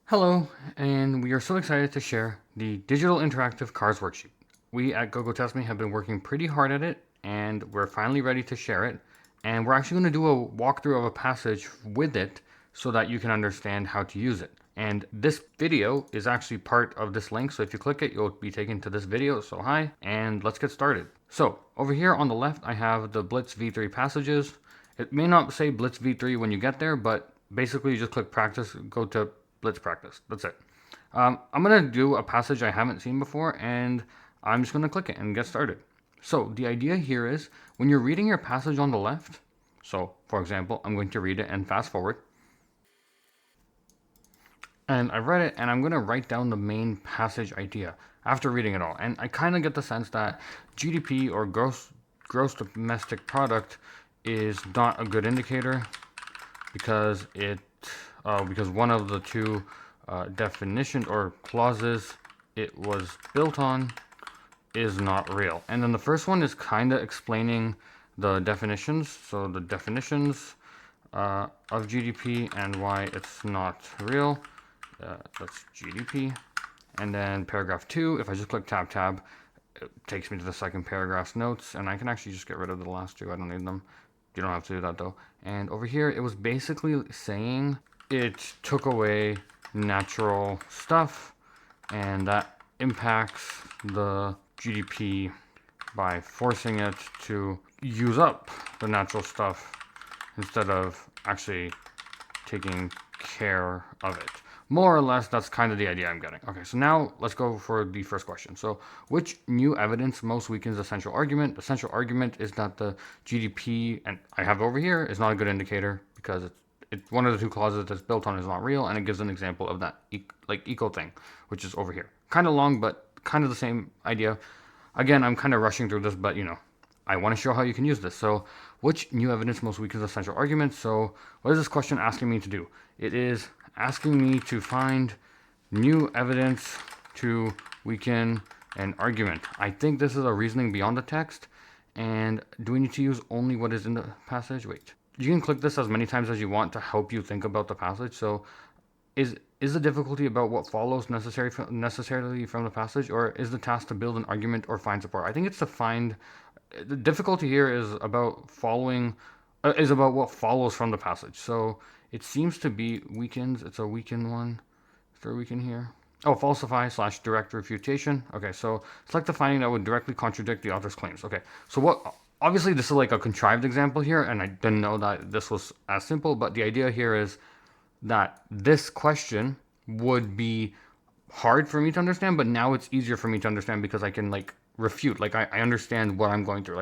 Hello, and we are so excited to share the digital interactive cars worksheet. We at GoGoTestMe have been working pretty hard at it, and we're finally ready to share it. And we're actually going to do a walkthrough of a passage with it so that you can understand how to use it. And this video is actually part of this link, so if you click it, you'll be taken to this video. So hi, and let's get started. So over here on the left, I have the Blitz V3 passages. It may not say Blitz V3 when you get there, but basically you just click practice, go to Blitz practice. That's it. I'm going to do a passage I haven't seen before, and I'm just going to click it and get started. So the idea here is when you're reading your passage on the left, so for example, I'm going to read it and fast forward. And I've read it, and I'm going to write down the main passage idea after reading it all. And I kind of get the sense that GDP, or gross domestic product, is not a good indicator because because one of the two definitions or clauses it was built on is not real. And then the first one is kind of explaining the definitions. So the definitions of GDP and why it's not real. That's GDP. And then paragraph 2, if I just click tab, it takes me to the second paragraph's notes, and I can actually just get rid of the last two. I don't need them. You don't have to do that though. And over here, it was basically saying it took away natural stuff, and that impacts the GDP by forcing it to use up the natural stuff instead of actually taking care of it. More or less, that's kind of the idea I'm getting. Okay, so now let's go for the first question. So, which new evidence most weakens the central argument? The central argument is that the GDP, and I have over here, is not a good indicator because it's one of the two clauses that's built on is not real, and it gives an example of that eco thing, which is over here. Kind of long, but kind of the same idea. Again, I'm kind of rushing through this, but I want to show how you can use this. So, which new evidence most weakens the central argument? So, what is this question asking me to do? It is asking me to find new evidence to weaken an argument. I think this is a reasoning beyond the text. And do we need to use only what is in the passage? Wait. You can click this as many times as you want to help you think about the passage. So, is the difficulty about what follows necessarily from the passage, or is the task to build an argument or find support? I think it's to find. The difficulty here is about what follows from the passage. So it seems to be weakens. It's a weaken one. Is there a weaken here? Oh, falsify / direct refutation. Okay, so select the finding that would directly contradict the author's claims. Okay, so what? Obviously, this is like a contrived example here, and I didn't know that this was as simple. But the idea here is that this question would be hard for me to understand, but now it's easier for me to understand because I can refute. I understand what I'm going through.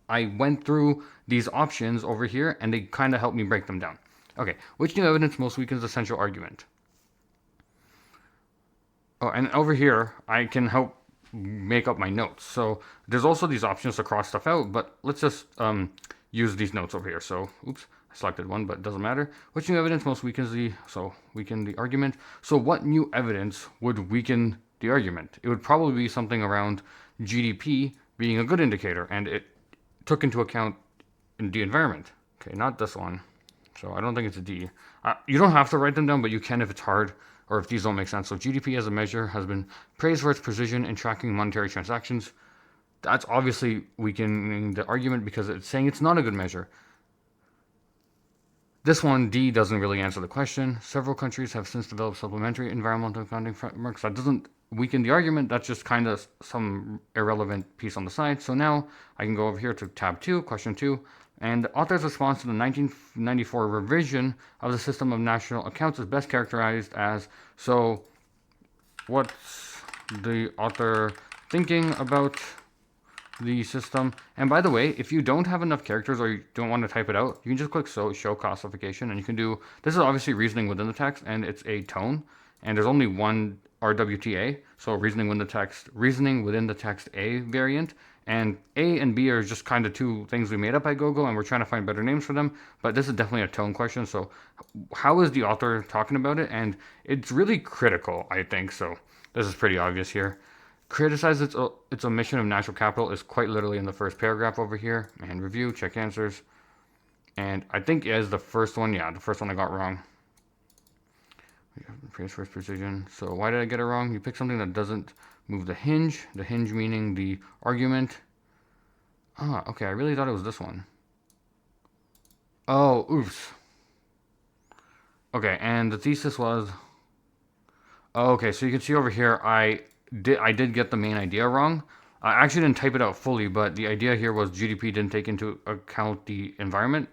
I went through these options over here, and they kind of helped me break them down. Okay, which new evidence most weakens the central argument? Oh, and over here, I can help make up my notes. So there's also these options to cross stuff out, but let's just use these notes over here. So, oops, I selected one, but it doesn't matter. Which new evidence most weakens weaken the argument? So what new evidence would weaken the argument? It would probably be something around GDP being a good indicator, and it took into account in the environment. Okay, not this one. So I don't think it's a D. You don't have to write them down, but you can if it's hard or if these don't make sense. So GDP as a measure has been praised for its precision in tracking monetary transactions. That's obviously weakening the argument because it's saying it's not a good measure. This one, D, doesn't really answer the question. Several countries have since developed supplementary environmental accounting frameworks. That doesn't weaken the argument. That's just kind of some irrelevant piece on the side. So now I can go over here to tab 2, question 2. And the author's response to the 1994 revision of the system of national accounts is best characterized as, so what's the author thinking about the system? And by the way, if you don't have enough characters or you don't want to type it out, you can just click show classification, and you can do, this is obviously reasoning within the text, and it's a tone, and there's only one RWTA, so reasoning within the text A variant, and A and B are just kind of two things we made up at GoGo, and we're trying to find better names for them, but this is definitely a tone question. So how is the author talking about it? And it's really critical, I think, so this is pretty obvious here. Criticize its omission of natural capital is quite literally in the first paragraph over here. And review, check answers. And I think as the first one, yeah, the first one I got wrong. Praise for precision. So why did I get it wrong? You pick something that doesn't move the hinge. The hinge meaning the argument. Ah, okay. I really thought it was this one. Oh, oops. Okay, and the thesis was. Oh, okay, so you can see over here, I did get the main idea wrong. I actually didn't type it out fully, but the idea here was GDP didn't take into account the environment,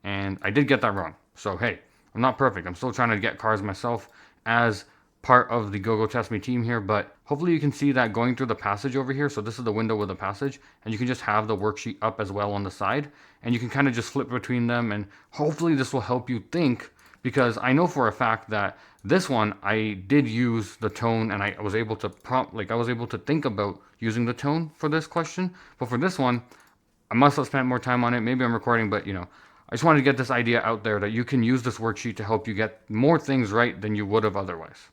and I did get that wrong. So hey, I'm not perfect. I'm still trying to get cars myself as part of the GoGo Test Me team here, but hopefully you can see that going through the passage over here. So this is the window with the passage, and you can just have the worksheet up as well on the side, and you can kind of just flip between them, and hopefully this will help you think, because I know for a fact that this one I did use the tone, and I was able to I was able to think about using the tone for this question. But for this one, I must have spent more time on it. Maybe I'm recording, but I just wanted to get this idea out there that you can use this worksheet to help you get more things right than you would have otherwise.